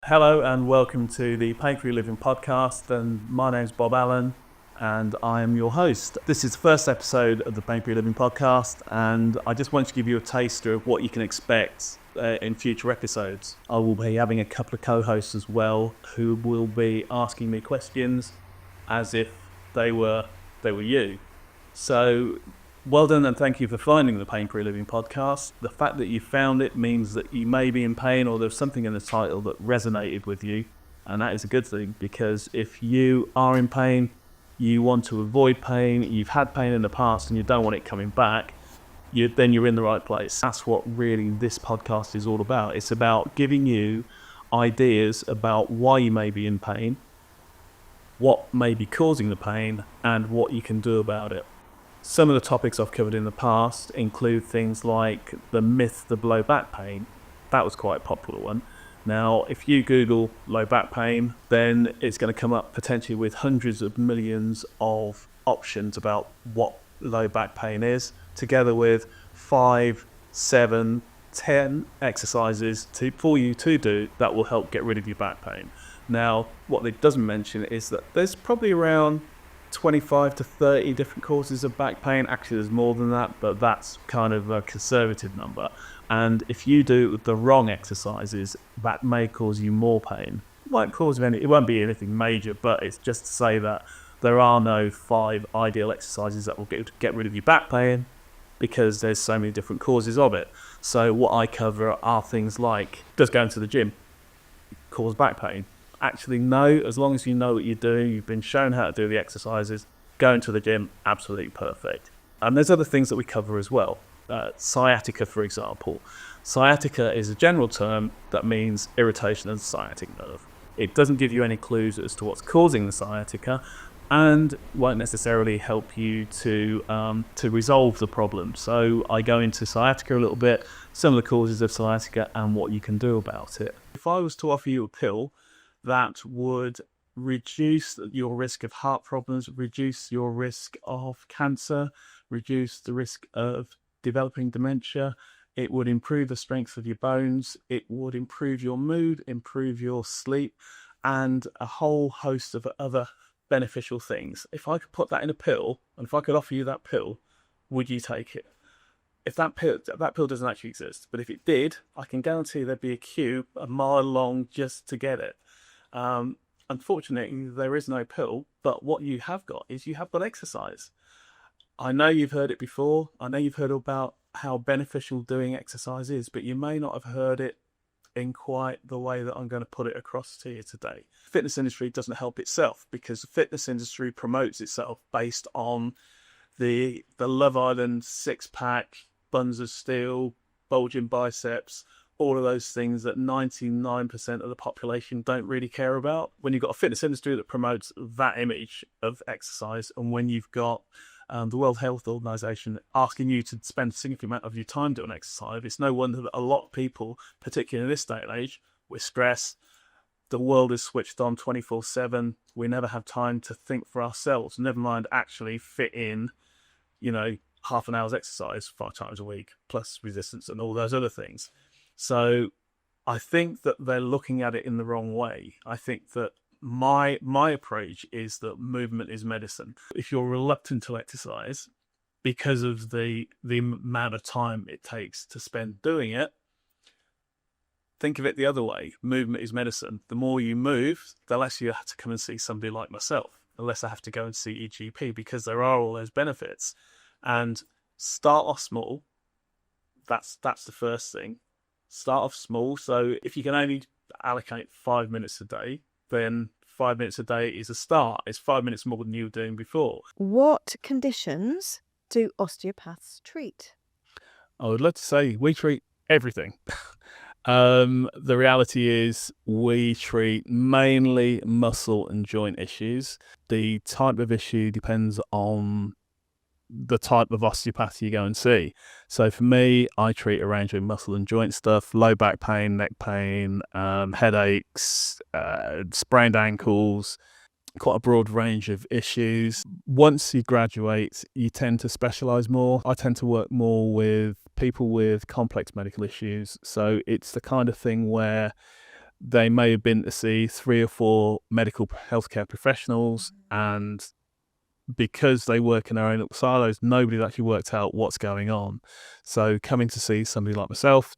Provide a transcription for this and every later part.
Hello and welcome to the Pain-Free Living podcast, and my name's Bob Allen and I am your host. This is the first episode of the Pain-Free Living podcast, and I just want to give you a taster of what you can expect in future episodes. I will be having a couple of co-hosts as well who will be asking me questions as if they were you. So well done, and thank you for finding the Pain-Free Living podcast. The fact that you found it means that you may be in pain, or there's something in the title that resonated with you, and that is a good thing, because if you are in pain, you want to avoid pain, you've had pain in the past and you don't want it coming back, then you're in the right place. That's what really this podcast is all about. It's about giving you ideas about why you may be in pain, what may be causing the pain, and what you can do about it. Some of the topics I've covered in the past include things like the myth of low back pain. That was quite a popular one. Now, if you Google low back pain, then it's going to come up potentially with hundreds of millions of options about what low back pain is, together with 5, 7, 10 exercises for you to do that will help get rid of your back pain. Now, what it doesn't mention is that there's probably around 25 to 30 different causes of back pain. Actually, there's more than that, but that's kind of a conservative number. And if you do the wrong exercises, that may cause you more pain. It won't be anything major, but it's just to say that there are no 5 ideal exercises that will get rid of your back pain, because there's so many different causes of it. So what I cover are things like, does going to the gym cause back pain? Actually, no. As long as you know what you're doing, you've been shown how to do the exercises, going to the gym, absolutely perfect. And there's other things that we cover as well. Sciatica, for example. Sciatica is a general term that means irritation of the sciatic nerve. It doesn't give you any clues as to what's causing the sciatica, and won't necessarily help you to resolve the problem. So I go into sciatica a little bit, some of the causes of sciatica, and what you can do about it. If I was to offer you a pill that would reduce your risk of heart problems, reduce your risk of cancer, reduce the risk of developing dementia, it would improve the strength of your bones, it would improve your mood, improve your sleep, and a whole host of other beneficial things. If I could put that in a pill, and if I could offer you that pill, would you take it? If that pill doesn't actually exist, but if it did, I can guarantee there'd be a queue a mile long just to get it. Unfortunately, there is no pill, but what you have got is you have got exercise. I know you've heard it before. I know you've heard about how beneficial doing exercise is, but you may not have heard it in quite the way that I'm going to put it across to you today. The fitness industry doesn't help itself, because the fitness industry promotes itself based on the Love Island six-pack, buns of steel, bulging biceps, all of those things that 99% of the population don't really care about. When you've got a fitness industry that promotes that image of exercise, and when you've got the World Health Organization asking you to spend a significant amount of your time doing exercise, it's no wonder that a lot of people, particularly in this day and age, with stress, the world is switched on 24/7. We never have time to think for ourselves, never mind actually fit in, half an hour's exercise 5 times a week, plus resistance and all those other things. So I think that they're looking at it in the wrong way. I think that my approach is that movement is medicine. If you're reluctant to exercise because of the amount of time it takes to spend doing it, think of it the other way. Movement is medicine. The more you move, the less you have to come and see somebody like myself, the less I have to go and see a GP, because there are all those benefits. And start off small. That's the first thing. Start off small. So if you can only allocate 5 minutes a day, then 5 minutes a day is a start. It's 5 minutes more than you were doing before. What conditions do osteopaths treat? I would love to say we treat everything. The reality is we treat mainly muscle and joint issues. The type of issue depends on the type of osteopath you go and see. So for me, I treat a range of muscle and joint stuff: low back pain, neck pain, headaches, sprained ankles, quite a broad range of issues. Once you graduate, you tend to specialise more. I tend to work more with people with complex medical issues. So it's the kind of thing where they may have been to see 3 or 4 medical healthcare professionals, and because they work in their own little silos, nobody's actually worked out what's going on. So coming to see somebody like myself,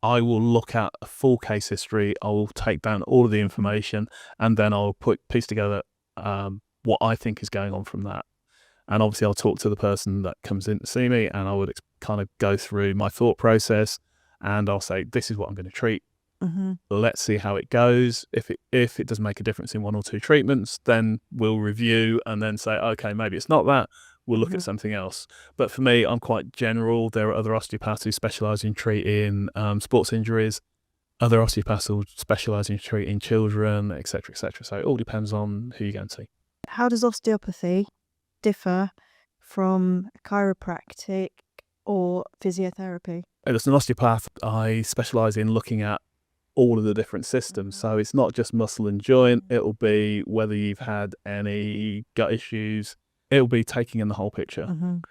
I will look at a full case history. I will take down all of the information, and then I'll piece together what I think is going on from that. And obviously, I'll talk to the person that comes in to see me, and I would kind of go through my thought process, and I'll say, "This is what I'm going to treat. Let's see how it goes. If it does make a difference in 1 or 2 treatments, then we'll review and then say, okay, maybe it's not that. We'll look at something else." But for me, I'm quite general. There are other osteopaths who specialise in treating sports injuries, other osteopaths who specialise in treating children, etc., etc. So it all depends on who you go and see. How does osteopathy differ from chiropractic or physiotherapy? As an osteopath, I specialise in looking at all of the different systems. So it's not just muscle and joint. It'll be whether you've had any gut issues. It'll be taking in the whole picture.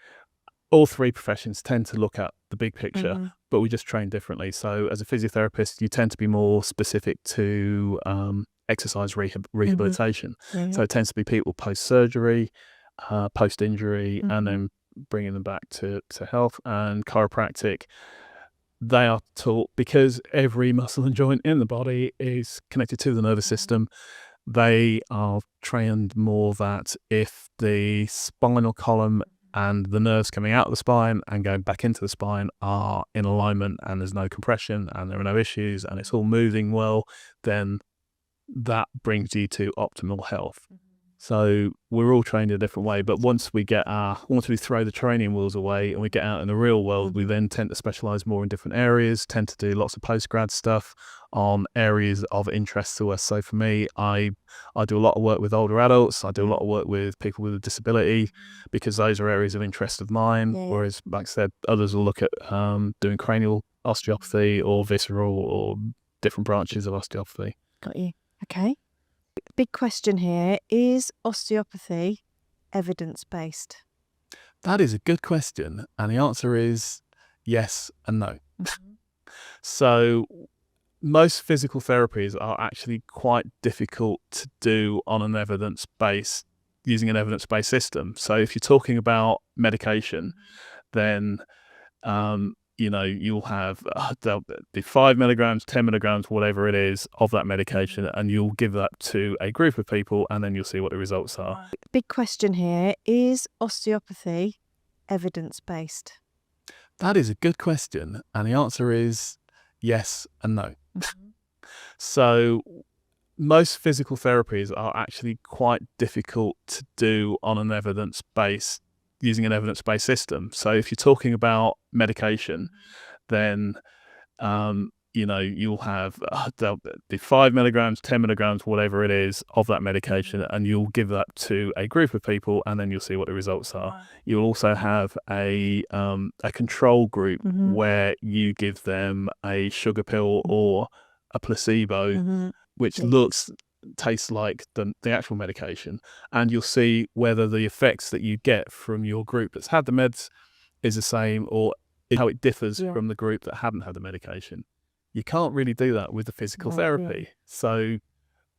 All 3 professions tend to look at the big picture, but we just train differently. So as a physiotherapist, you tend to be more specific to exercise rehabilitation. So it tends to be people post-surgery, post-injury, and then bringing them back to health. And chiropractic, they are taught, because every muscle and joint in the body is connected to the nervous system, they are trained more that if the spinal column and the nerves coming out of the spine and going back into the spine are in alignment, and there's no compression and there are no issues and it's all moving well, then that brings you to optimal health. So we're all trained in a different way, but once we throw the training wheels away and we get out in the real world, we then tend to specialise more in different areas, tend to do lots of postgrad stuff on areas of interest to us. So for me, I do a lot of work with older adults. I do a lot of work with people with a disability, because those are areas of interest of mine. Whereas, like I said, others will look at doing cranial osteopathy or visceral or different branches of osteopathy. Got you. Okay. Big question here. Is osteopathy evidence-based? That is a good question. And the answer is yes and no. So most physical therapies are actually quite difficult to do on an using an evidence-based system. So if you're talking about medication, then you'll have the 5 milligrams, 10 milligrams, whatever it is of that medication, and you'll give that to a group of people, and then you'll see what the results are. Big question here. Is osteopathy evidence-based? That is a good question. And the answer is yes and no. So most physical therapies are actually quite difficult to do on an using an evidence-based system. So if you're talking about medication, then you'll have the 5 milligrams, 10 milligrams, whatever it is of that medication, and you'll give that to a group of people, and then you'll see what the results are. You'll also have a control group where you give them a sugar pill or a placebo, which tastes like the actual medication, and you'll see whether the effects that you get from your group that's had the meds is the same, or how it differs from the group that haven't had the medication. You can't really do that with the physical therapy. So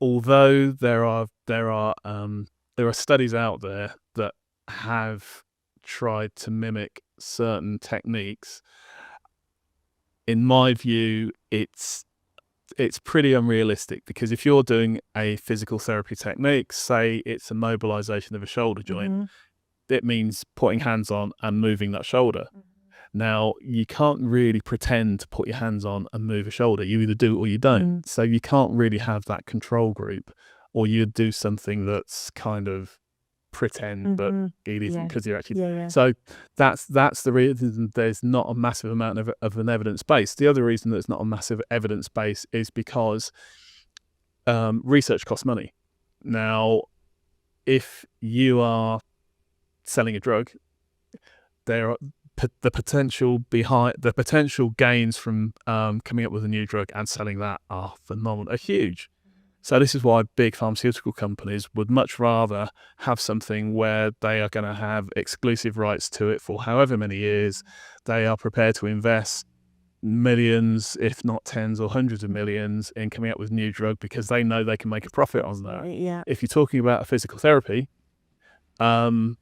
although there are studies out there that have tried to mimic certain techniques, in my view, it's pretty unrealistic, because if you're doing a physical therapy technique, say it's a mobilization of a shoulder joint, it means putting hands on and moving that shoulder. Now, you can't really pretend to put your hands on and move a shoulder. You either do it or you don't. So you can't really have that control group, or you do something that's kind of pretend, but it isn't, because you're actually... So that's the reason there's not a massive amount of an evidence base. The other reason there's not a massive evidence base is because research costs money. Now, if you are selling a drug, there are the potential gains from coming up with a new drug and selling that are phenomenal, are huge. So this is why big pharmaceutical companies would much rather have something where they are going to have exclusive rights to it for however many years. They are prepared to invest millions, if not tens or hundreds of millions, in coming up with new drug because they know they can make a profit on that. Yeah. If you're talking about a physical therapy, the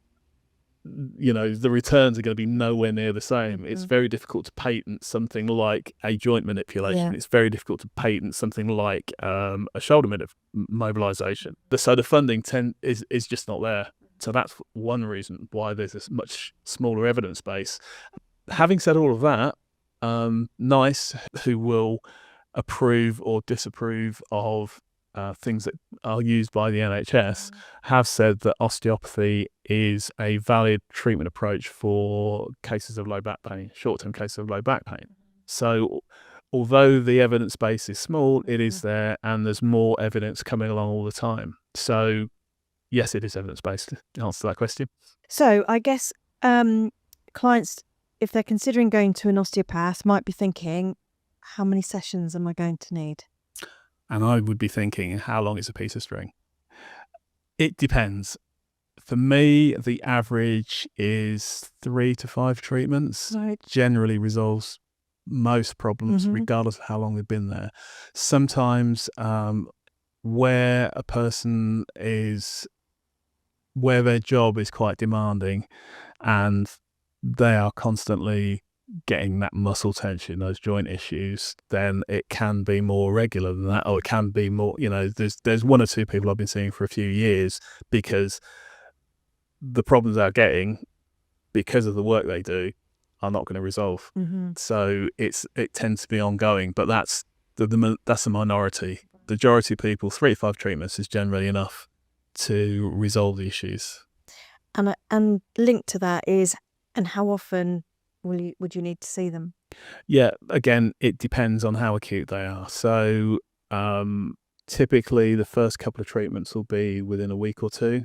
returns are going to be nowhere near the same. It's very difficult to patent something like a joint manipulation. It's very difficult to patent something like a shoulder mobilization. So the funding is just not there. So that's one reason why there's this much smaller evidence base. Having said all of that, NICE, who will approve or disapprove of things that are used by the NHS, have said that osteopathy is a valid treatment approach for cases of low back pain, short-term cases of low back pain. So although the evidence base is small, it is there, and there's more evidence coming along all the time. So yes, it is evidence-based, to answer that question. So I guess clients, if they're considering going to an osteopath, might be thinking, how many sessions am I going to need? And I would be thinking, how long is a piece of string? It depends. For me, the average is 3 to 5 treatments. Right. Generally resolves most problems, regardless of how long they've been there. Sometimes where a person is, where their job is quite demanding and they are constantly getting that muscle tension, those joint issues, then it can be more regular than that, or it can be more, there's 1 or 2 people I've been seeing for a few years because the problems they're getting because of the work they do are not going to resolve. So it tends to be ongoing, but that's the minority. The majority of people, 3 to 5 treatments is generally enough to resolve the issues. And linked to that is, and how often would you need to see them? Yeah, again, it depends on how acute they are. So typically the first couple of treatments will be within a week or 2,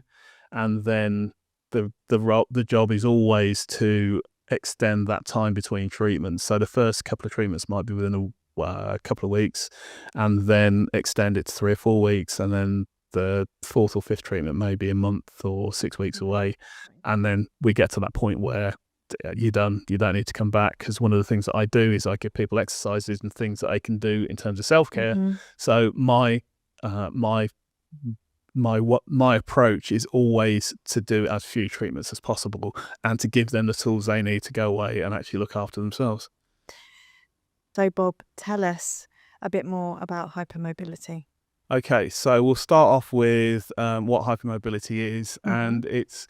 and then the job is always to extend that time between treatments. So the first couple of treatments might be within a couple of weeks, and then extend it to 3 or 4 weeks, and then the 4th or 5th treatment may be a month or 6 weeks away, and then we get to that point where you're done. You don't need to come back, because one of the things that I do is I give people exercises and things that they can do in terms of self-care. So my approach is always to do as few treatments as possible and to give them the tools they need to go away and actually look after themselves. So Bob, tell us a bit more about hypermobility. Okay, so we'll start off with what hypermobility is, and it's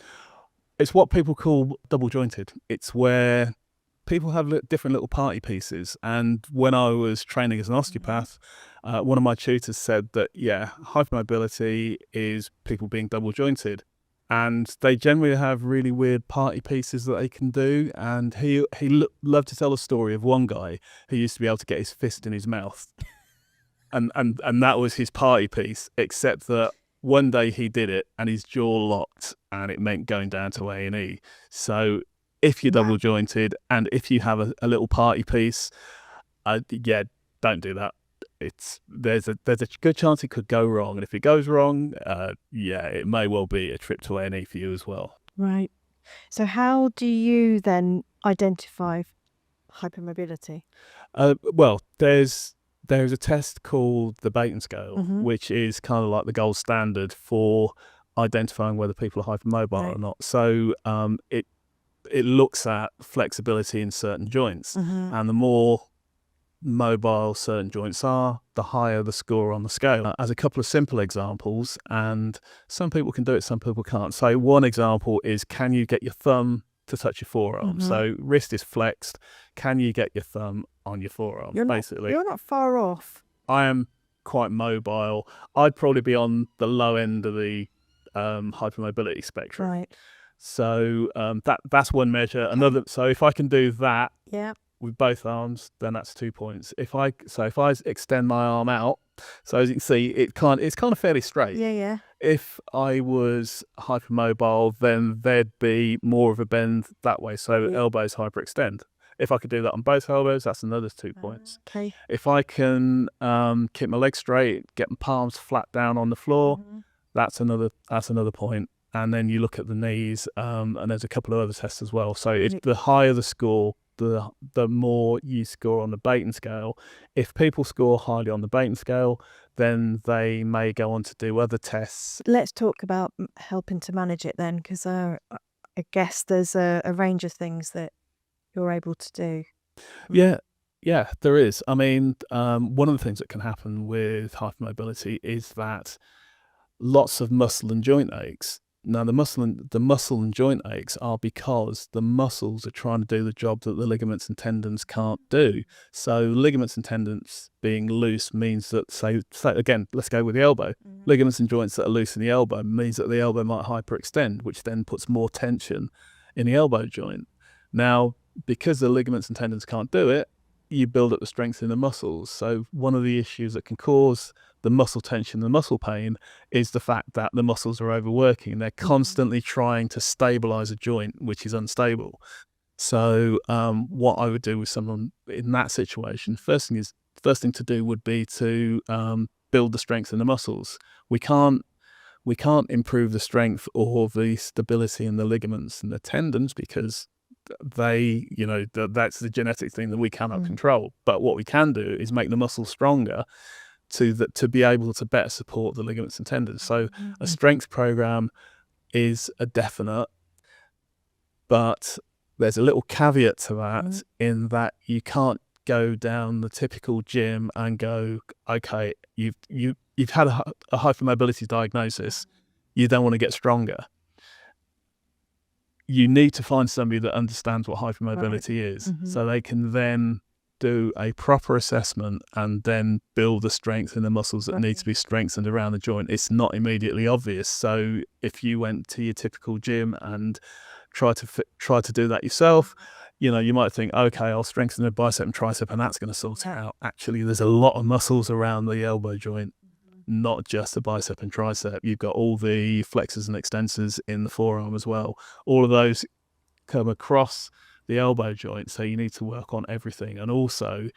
what people call double jointed. It's where people have different little party pieces. And when I was training as an osteopath, one of my tutors said that, hypermobility is people being double jointed. And they generally have really weird party pieces that they can do. And he loved to tell a story of one guy who used to be able to get his fist in his mouth. And that was his party piece, except that one day he did it and his jaw locked, and it meant going down to A&E. So if you're double jointed and if you have a little party piece, don't do that. There's a good chance it could go wrong, and if it goes wrong, it may well be a trip to A&E for you as well. Right. So how do you then identify hypermobility? Well, there's a test called the Baton scale, which is kind of like the gold standard for identifying whether people are hypermobile or not. So it looks at flexibility in certain joints, and the more mobile certain joints are, the higher the score on the scale. As a couple of simple examples, and some people can do it, some people can't. So one example is, can you get your thumb to touch your forearm? So wrist is flexed. Can you get your thumb on your forearm? You're not far off. I am quite mobile. I'd probably be on the low end of the hypermobility spectrum. Right. So that's one measure. Another. So if I can do that with both arms, then that's 2 points. If I extend my arm out, so as you can see, it's kind of fairly straight. Yeah. If I was hypermobile, then there'd be more of a bend that way. So elbows hyperextend. If I could do that on both elbows, that's another 2 points. Okay. If I can keep my legs straight, get my palms flat down on the floor, that's another point. And then you look at the knees, and there's a couple of other tests as well. So the higher the score, the more you score on the Baton scale. If people score highly on the Baton scale, then they may go on to do other tests. Let's talk about helping to manage it then, because I guess there's a range of things that you're able to do. Yeah, there is. I mean, one of the things that can happen with hypermobility is that lots of muscle and joint aches. Now, the muscle and joint aches are because the muscles are trying to do the job that the ligaments and tendons can't do. So ligaments and tendons being loose means that, say again, let's go with the elbow. Ligaments and joints that are loose in the elbow means that the elbow might hyperextend, which then puts more tension in the elbow joint. Now, because the ligaments and tendons can't do it, you build up the strength in the muscles. So one of the issues that can cause the muscle tension, the muscle pain, is the fact that the muscles are overworking. They're constantly trying to stabilize a joint, which is unstable. So what I would do with someone in that situation, first thing to do would be to build the strength in the muscles. We can't improve the strength or the stability in the ligaments and the tendons because they, that's the genetic thing that we cannot control. But what we can do is make the muscles stronger to be able to better support the ligaments and tendons. So a strength program is a definite, but there's a little caveat to that in that you can't go down the typical gym and go, okay, you've had a hypermobility diagnosis, you don't want to get stronger. You need to find somebody that understands what hypermobility is, so they can then do a proper assessment and then build the strength in the muscles that need to be strengthened around the joint. It's not immediately obvious. So if you went to your typical gym and try to do that yourself, you might think, okay, I'll strengthen the bicep and tricep and that's going to sort it out. Actually, there's a lot of muscles around the elbow joint, not just the bicep and tricep. You've got all the flexors and extensors in the forearm as well. All of those come across the elbow joint, so you need to work on everything. And also,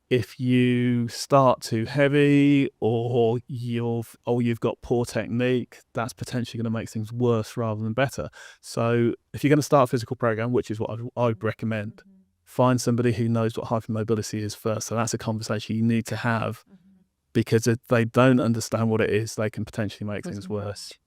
if you start too heavy or you've got poor technique, that's potentially going to make things worse rather than better. So if you're going to start a physical program, which is what I would recommend, find somebody who knows what hypermobility is first. So that's a conversation you need to have, because if they don't understand what it is, they can potentially make things worse.